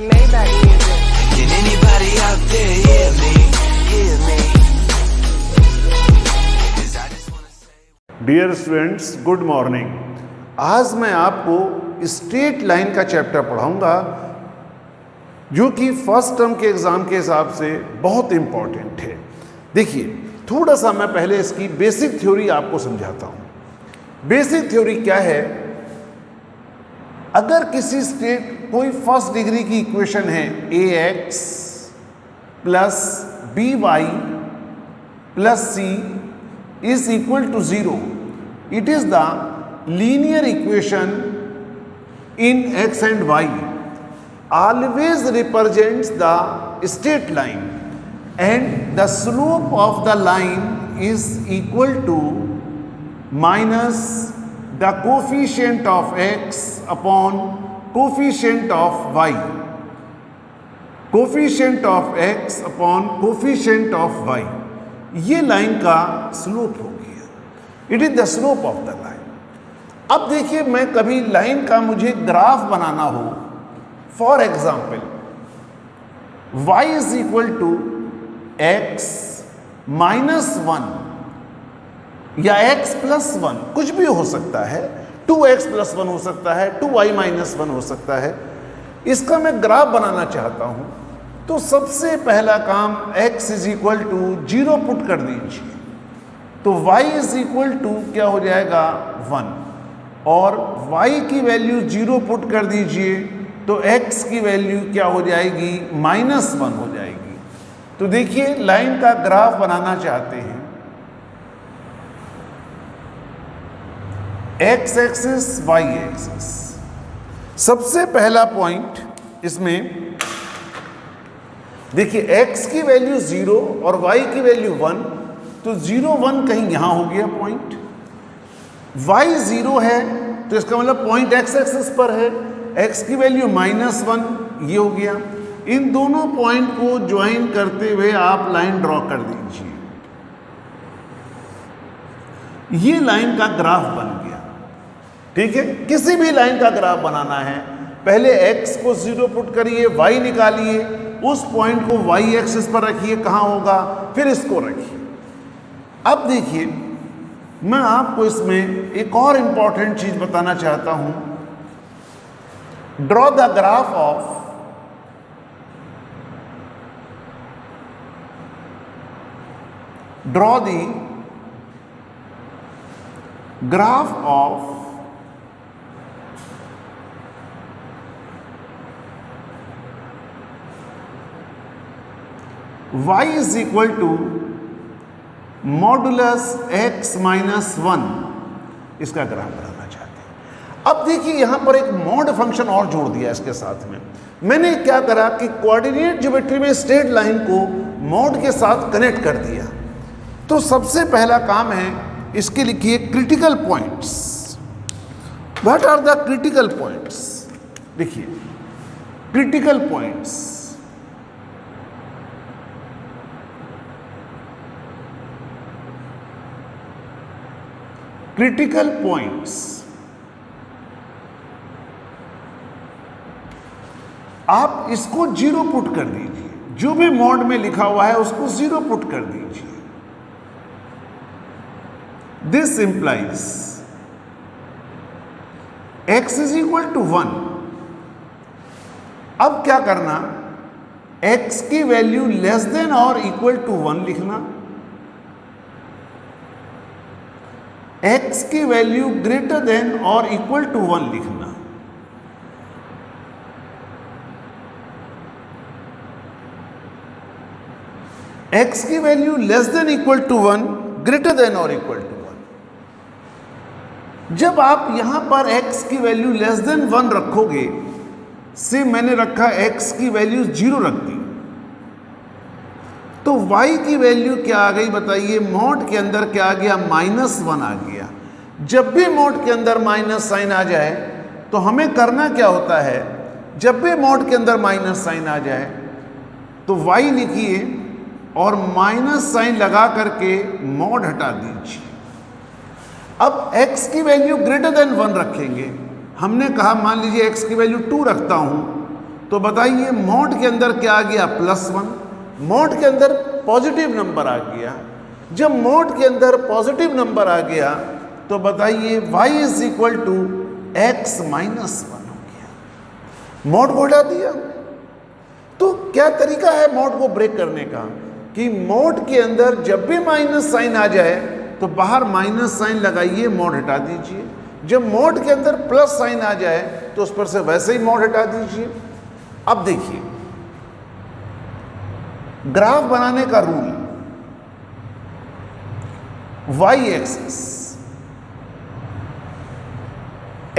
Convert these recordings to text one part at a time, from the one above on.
Maybach music. Can anybody out there hear me? Hear me? 'Cause I just wanna say. Dear students, good morning. आज मैं आपको straight line का chapter पढ़ाऊंगा जो कि first term के एग्ज़ाम के हिसाब से बहुत इम्पॉर्टेंट है। देखिए, थोड़ा सा मैं पहले इसकी बेसिक थ्योरी आपको समझाता हूँ। बेसिक थ्योरी क्या है? अगर किसी स्टेट कोई फर्स्ट डिग्री की इक्वेशन है ax plus by plus c is equal to 0, it is the linear equation in x and y, always represents the straight line and the slope of the line is equal to minus the coefficient of x upon coefficient of y, coefficient of x upon coefficient of y। ये line का slope हो गया, it is the slope of the line. अब देखिए, मैं कभी line का मुझे ग्राफ बनाना हो, for example y is equal to x minus 1 या x प्लस 1, कुछ भी हो सकता है, 2x प्लस 1 हो सकता है, 2y माइनस 1 हो सकता है। इसका मैं ग्राफ बनाना चाहता हूं, तो सबसे पहला काम x is equal to 0 put कर दीजिए, तो y इज इक्वल टू क्या हो जाएगा 1, और y की वैल्यू 0 पुट कर दीजिए तो x की वैल्यू क्या हो जाएगी -1 हो जाएगी। तो देखिए, लाइन का ग्राफ बनाना चाहते हैं, x एक्सिस y एक्सिस। सबसे पहला पॉइंट इसमें देखिए, x की वैल्यू 0 और y की वैल्यू 1, तो 0 1 कहीं यहां हो गया पॉइंट, y 0 है तो इसका मतलब पॉइंट x एक्सिस पर है, x की वैल्यू -1 ये हो गया। इन दोनों पॉइंट को ज्वाइन करते हुए आप लाइन ड्रॉ कर दीजिए, ये लाइन का ग्राफ बन गया। ठीक है, किसी भी लाइन का ग्राफ बनाना है, पहले x को 0 पुट करिए, y निकालिए, उस पॉइंट को y एक्सिस पर रखिए, कहां होगा, फिर इसको रखिए। अब देखिए, मैं आपको इसमें एक और इंपॉर्टेंट चीज बताना चाहता हूं। Draw the graph of graph of y is equal to modulus x minus 1, इसका ग्राफ बनाना चाहते हैं। अब देखिए, यहां पर एक मॉड फंक्शन और जोड़ दिया इसके साथ में। मैंने क्या करा कि कोऑर्डिनेट ज्योमेट्री में स्ट्रेट लाइन को मॉड के साथ कनेक्ट कर दिया। तो सबसे पहला काम है, इसके लिखिए critical points. What are the critical points? देखिए, क्रिटिकल पॉइंट्स, क्रिटिकल पॉइंट्स आप इसको 0 पुट कर दीजिए, जो भी मॉड में लिखा हुआ है उसको 0 पुट कर दीजिए। This implies x is equal to 1। अब क्या करना, x की वैल्यू लेस देन और इक्वल टू 1 लिखना, x की वैल्यू ग्रेटर देन और इक्वल टू 1 लिखना। x की value less than equal to 1, greater than और इक्वल टू 1। जब आप यहां पर x की वैल्यू लेस देन 1 रखोगे, से मैंने रखा x की वैल्यू 0 रख दी, तो y की वैल्यू क्या आ गई बताइए? मॉड के अंदर क्या आ गया? -1 आ गया। जब भी मॉड के अंदर माइनस साइन आ जाए तो हमें करना क्या होता है? जब भी मॉड के अंदर माइनस साइन आ जाए तो y लिखिए और माइनस साइन लगा करके मॉड हटा दीजिए। अब x की वैल्यू ग्रेटर देन 1 रखेंगे। हमने कहा मान लीजिए x की वैल्यू 2 रखता हूं, तो बताइए मॉड के अंदर क्या आ गया, +1। मॉड के अंदर पॉजिटिव नंबर आ गया। जब मॉड के अंदर पॉजिटिव नंबर आ गया तो बताइए y is equal to x minus 1 हो गया। मॉड को हटा दिया। तो क्या तरीका है मॉड को ब्रेक करने का कि मॉड के अंदर जब भी माइनस साइन आ जाए तो बाहर माइनस साइन लगाइए, मॉड हटा दीजिए। जब मॉड के अंदर प्लस साइन आ जाए तो उस पर से वैसे ही मॉड हटा दीजिए। अब देखिए ग्राफ बनाने का rule, y axis,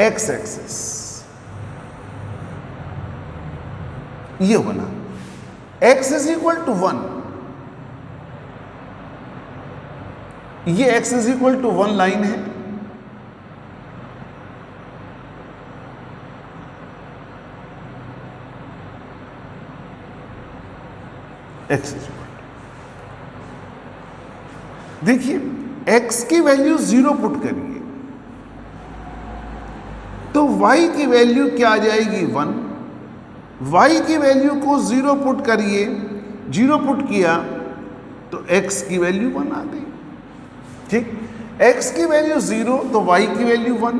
x axis, ये बना x इज इक्वल टू 1, ये x is equal to 1 line है। x इज इक्वल टू, देखिए x की वैल्यू 0 पुट करिए तो y की वैल्यू क्या आ जाएगी, 1। y की वैल्यू को 0 पुट करिए, 0 पुट किया तो x की वैल्यू 1 आ गई। ठीक, x की वैल्यू 0 तो y की वैल्यू 1,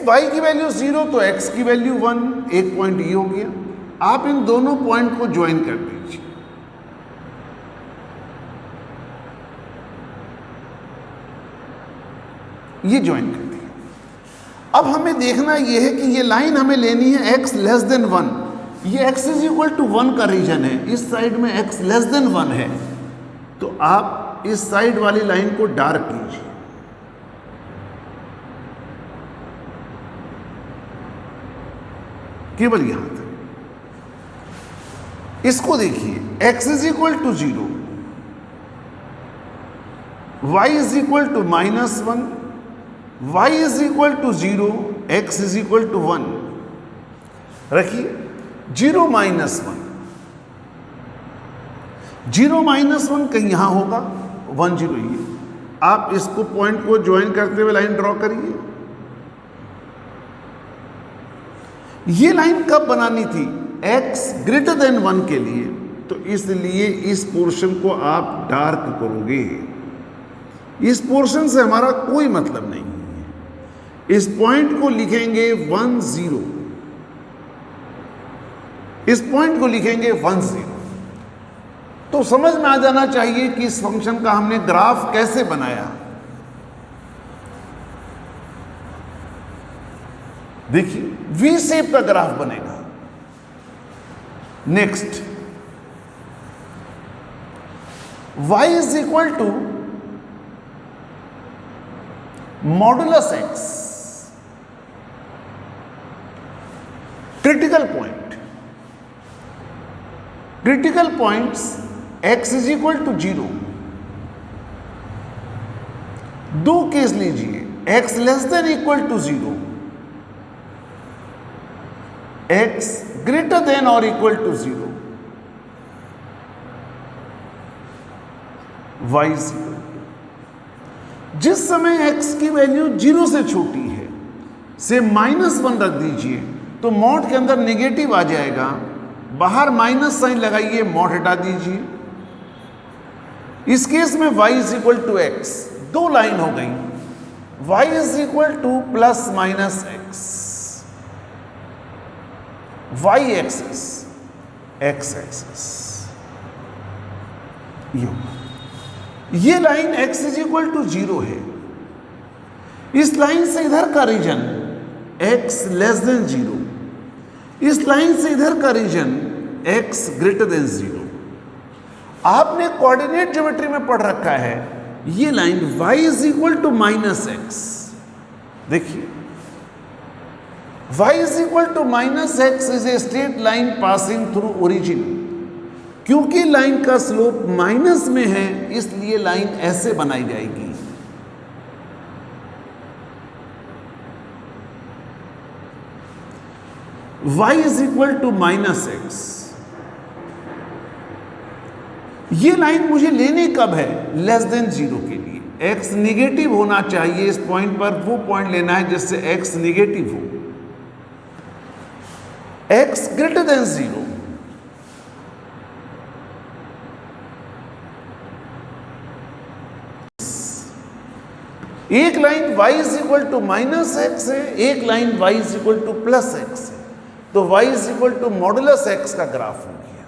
y की वैल्यू 0 तो x की वैल्यू 1। एक पॉइंट ये हो गया। आप इन दोनों पॉइंट को ज्वाइन कर दीजिए। ये ज्वाइन कर दिया। अब हमें देखना यह है कि ये लाइन हमें लेनी है x लेस देन 1। ये x इज इक्वल टू 1 का रीजन है, इस साइड में x लेस देन 1 है, तो आप इस साइड वाली लाइन को डार्क कीजिए। केवल यहां तक। इसको देखिए, x is equal to 0, y is equal to -1, y is equal to 0, x is equal to 1। रखिए 0 -1, 0 -1 कहीं यहां होगा, 1 0 ये। आप इसको पॉइंट को ज्वाइन करते हुए लाइन ड्रॉ करिए। ये लाइन कब बनानी थी, x ग्रेटर देन 1 के लिए, तो इसलिए इस पोर्शन को आप डार्क करोगे। इस पोर्शन से हमारा कोई मतलब नहीं है। इस पॉइंट को लिखेंगे 1 0, इस पॉइंट को लिखेंगे 1 0। तो समझ में आ जाना चाहिए कि इस फंक्शन का हमने ग्राफ कैसे बनाया। देखिए वी शेप का ग्राफ बनेगा। Next, y is equal to modulus x, critical point, critical points x is equal to 0। दो केस लीजिए, x less than equal to 0, x greater than और equal to 0, y is equal to, जिस समय x की value 0 से छोटी है से -1 रख दीजिए तो मॉड के अंदर नेगेटिव आ जाएगा, बाहर माइनस साइन लगाइए, मॉड हटा दीजिए। इस केस में y is equal to x, दो लाइन हो गई, y is equal to plus minus x, y axis, x axis, ये line x is equal to 0 है। इस लाइन से इधर का रीजन x लेस देन 0, इस लाइन से इधर का रीजन x ग्रेटर देन 0। आपने कोऑर्डिनेट ज्योमेट्री में पढ़ रखा है, ये line y is equal to -x। देखिए y is equal to -x is a straight line passing through origin. क्योंकि लाइन का स्लोप माइनस में है इसलिए लाइन ऐसे बनाई जाएगी। y is equal to -x। ये लाइन मुझे लेनी कब है, लेस देन 0 के लिए। x नेगेटिव होना चाहिए इस पॉइंट पर, वो पॉइंट लेना है जिससे x नेगेटिव हो। x greater than 0, एक लाइन y is equal to minus X है, एक लाइन y is equal to plus X है, तो y is equal to modulus x का ग्राफ हो गया।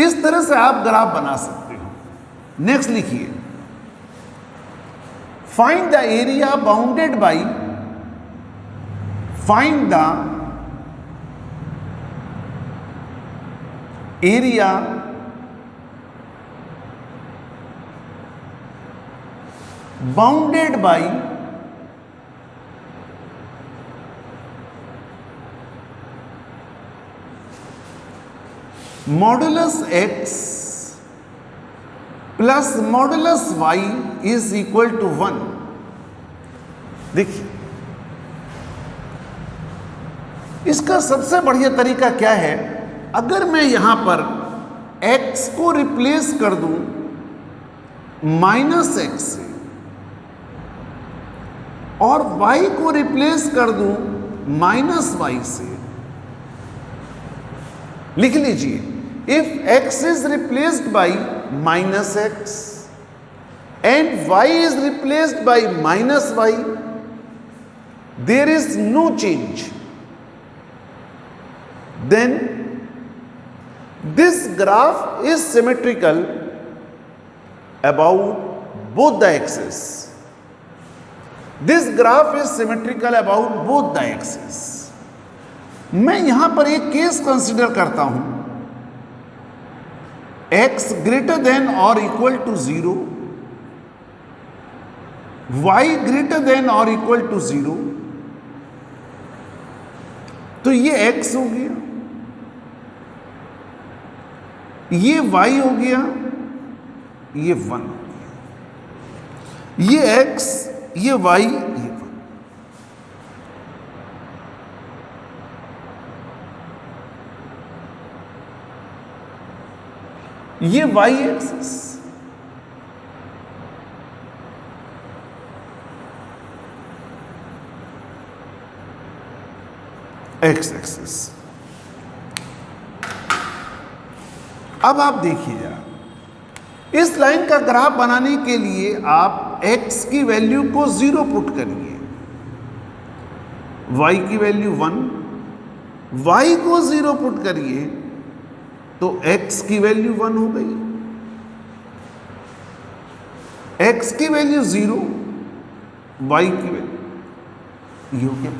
इस तरह से आप ग्राफ बना सकते हो। नेक्स्ट लिखिए, find the area bounded by, find the area bounded by modulus x plus modulus y is equal to 1। देखिए, इसका सबसे बढ़िया तरीका क्या है, अगर मैं यहां पर x को रिप्लेस कर दूं माइनस एक्स से और y को रिप्लेस कर दूं माइनस वाई से, लिख लीजिए, if x is replaced by minus X and y is replaced by minus Y, there is no change, then this graph is symmetrical about both the axes. This graph is symmetrical about both the axes। मैं यहां पर एक case consider करता हूं, x greater than or equal to 0, y greater than or equal to 0, तो ये x हो गया, ये y हो गया, ये 1 हो गया, ये x, ये y, ये 1। ये y एक्सिस, x एक्सिस। अब आप देखिए, इस लाइन का ग्राफ बनाने के लिए आप x की वैल्यू को 0 पुट करिए, y की वैल्यू 1, y को 0 पुट करिए तो x की वैल्यू 1 हो गई, x की वैल्यू 0, y की वैल्यू ये हो गया।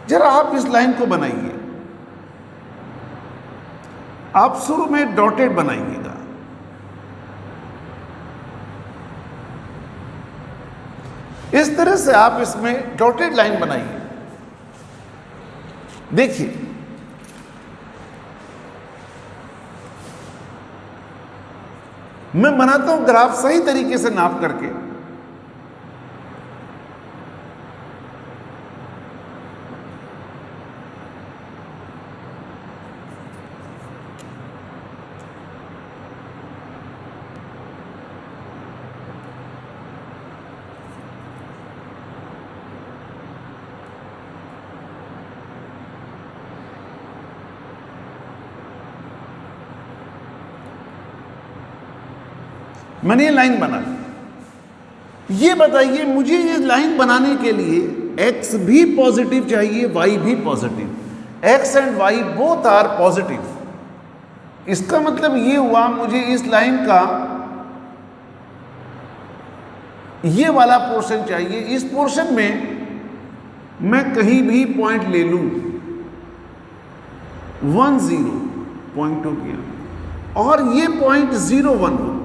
जरा आप इस लाइन को बनाइए, आप शुरू में डॉटेड बनाइएगा, इस तरह से आप इसमें डॉटेड लाइन बनाइए। देखिए, मैं बनाता हूं ग्राफ सही तरीके से नाप करके। मैंने ये लाइन बना ली। ये बताइए, मुझे ये लाइन बनाने के लिए x भी पॉजिटिव चाहिए, y भी positive, x and y both are positive. इसका मतलब ये हुआ, मुझे इस लाइन का ये वाला पोर्शन चाहिए। इस पोर्शन में मैं कहीं भी पॉइंट ले लूं, 1 0 पॉइंट हो गया और ये पॉइंट 0 1 हो गया।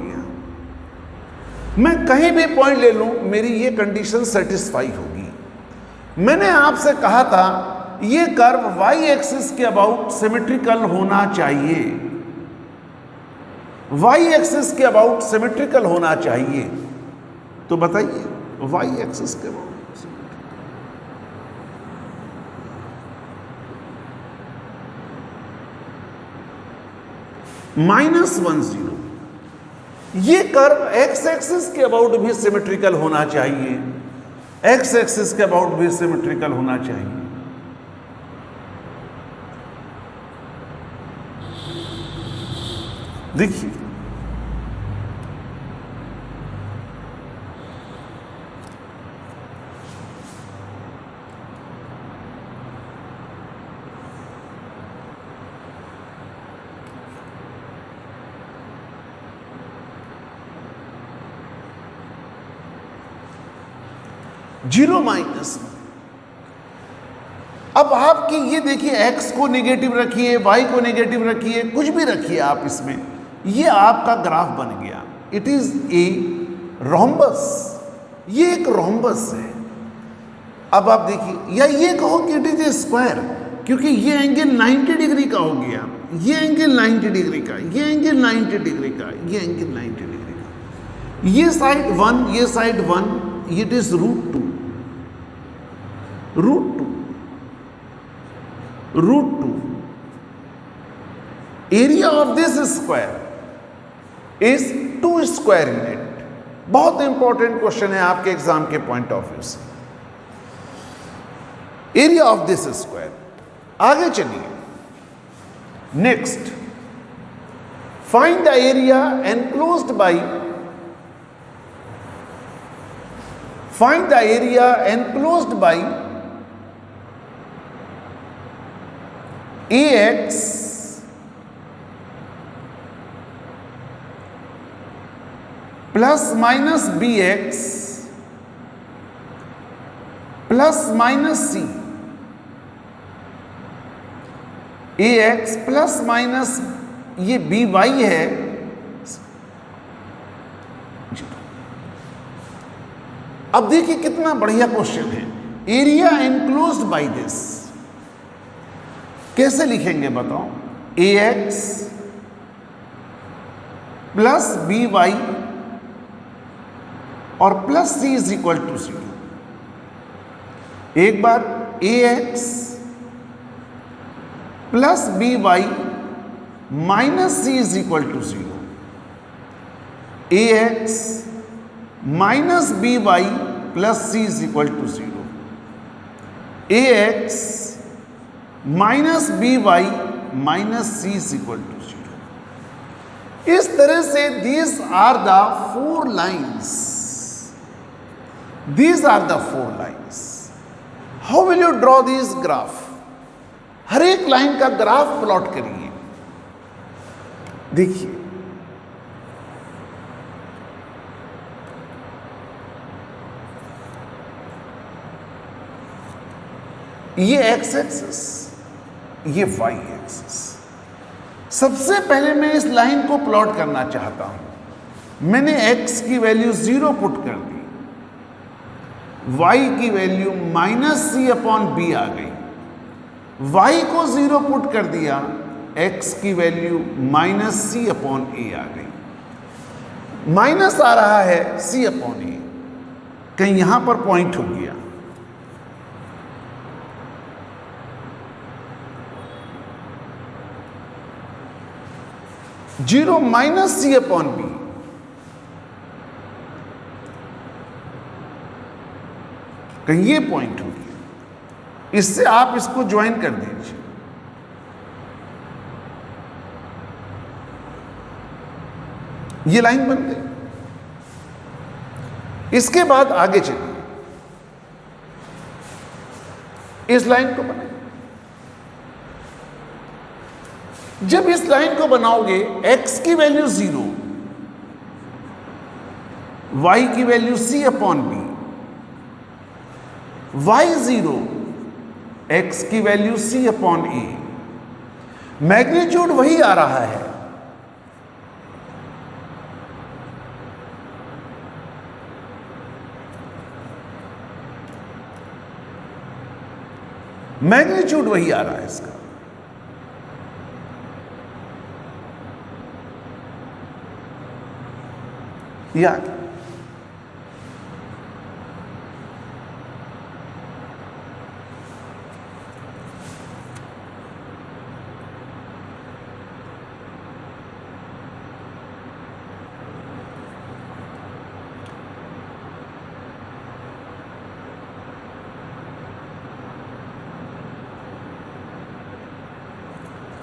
मैं कहीं भी पॉइंट ले लूं, मेरी ये कंडीशन सेटिस्फाई होगी। मैंने आपसे कहा था ये कर्व y एक्सिस के अबाउट सिमेट्रिकल होना चाहिए, y एक्सिस के अबाउट सिमेट्रिकल होना चाहिए। तो बताइए, y एक्सिस के अबाउट -1 0, ये कर्व x एक्सिस के अबाउट भी सिमेट्रिकल होना चाहिए। एक्स एक्सिस के अबाउट भी सिमेट्रिकल होना चाहिए। देखिए जीरो माइनस, अब आपकी ये देखिए x को नेगेटिव रखिए, y को नेगेटिव रखिए, कुछ भी रखिए आप इसमें, ये आपका ग्राफ बन गया। इट इज ए रोम्बस, ये एक रोम्बस है। अब आप देखिए, या ये कहो कि इट इज ए स्क्वायर, क्योंकि ये एंगल 90 डिग्री का हो गया, ये एंगल 90 डिग्री का, ये एंगल 90 डिग्री का, ये एंगल 90 डिग्री का, ये साइड 1, ये side 1, it is root 2, root 2, root 2। Area of this square is 2 square unit. बहुत इंपॉर्टेंट क्वेश्चन है आपके एग्जाम के पॉइंट ऑफ व्यू से, एरिया ऑफ दिस स्क्वायर। आगे चलिए, next, find the area enclosed by, find the area enclosed by AX plus minus BX plus minus C, AX plus minus ये BY है, अब देखिए कितना बढ़िया क्वेश्चन है। एरिया एनक्लोज्ड बाय दिस कैसे लिखेंगे बताओ? AX प्लस BY और plus C is equal to 0। एक बार AX plus BY minus C is equal to 0, AX minus BY plus C is equal to 0, AX minus BY minus C is equal to 0। इस तरह से these are the 4 lines, these are the 4 lines। how will you draw these graph? हर एक line का graph plot करिए। देखिए ये x axis, ये Y axis. सबसे पहले मैं इस लाइन को प्लॉट करना चाहता हूं। मैंने x की वैल्यू 0 पुट कर दी, y की value minus C upon B आ गई, y को 0 पुट कर दिया, x की value minus C upon A आ गई। माइनस आ रहा है C अपॉन A, कहीं यहां पर पॉइंट हो गया, zero minus C upon B, कहीं ये पॉइंट हो गया। इससे आप इसको ज्वाइन कर दीजिए, ये लाइन बन गई। इसके बाद आगे चलिए, इस लाइन को बनाइए। जब इस लाइन को बनाओगे, x की वैल्यू 0, y की value C upon B, y 0, x की value C upon A, magnitude वही आ रहा है, मैग्नीट्यूड वही आ रहा है इसका। या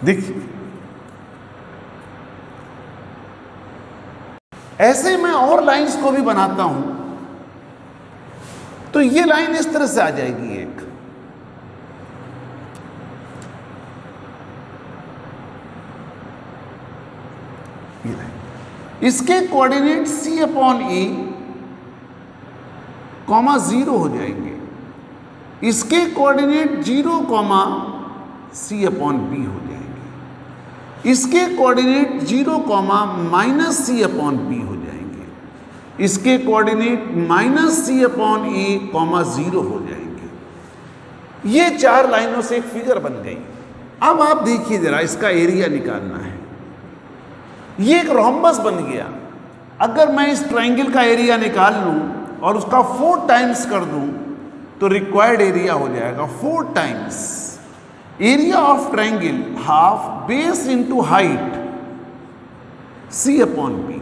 देखिए, ऐसे मैं और लाइंस को भी बनाता हूं, तो ये लाइन इस तरह से आ जाएगी एक, ये लाइन, इसके coordinate c upon A comma 0 हो जाएंगे, इसके coordinate 0 comma c upon B हो जाएंगे, इसके coordinate 0 comma minus c upon B हो जाएंगे, इसके coordinate minus c upon A comma 0 हो जाएंगे। ये 4 लाइनों से एक फिगर बन गई। अब आप देखिए जरा, इसका एरिया निकालना है। ये एक रोम्बस बन गया। अगर मैं इस ट्राइंगल का एरिया निकाल लूं और उसका 4 टाइम्स कर दूं तो रिक्वायर्ड एरिया हो जाएगा 4 times area of triangle half base into height c upon b,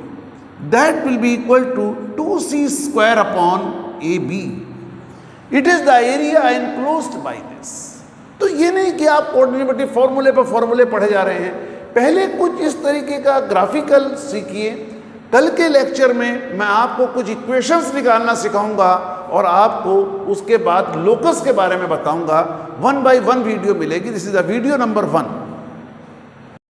that will be equal to 2c square upon ab। It is the area enclosed by this. तो ये नहीं कि आप कोऑर्डिनेट फॉर्मूले पर फॉर्मूले पढ़े जा रहे हैं, पहले कुछ इस तरीके का ग्राफिकल सीखिए। कल के लेक्चर में मैं आपको कुछ इक्वेशंस निकालना सिखाऊंगा और आपको उसके बाद लोकस के बारे में बताऊंगा। 1 by 1 वीडियो मिलेगी। This is the video number 1।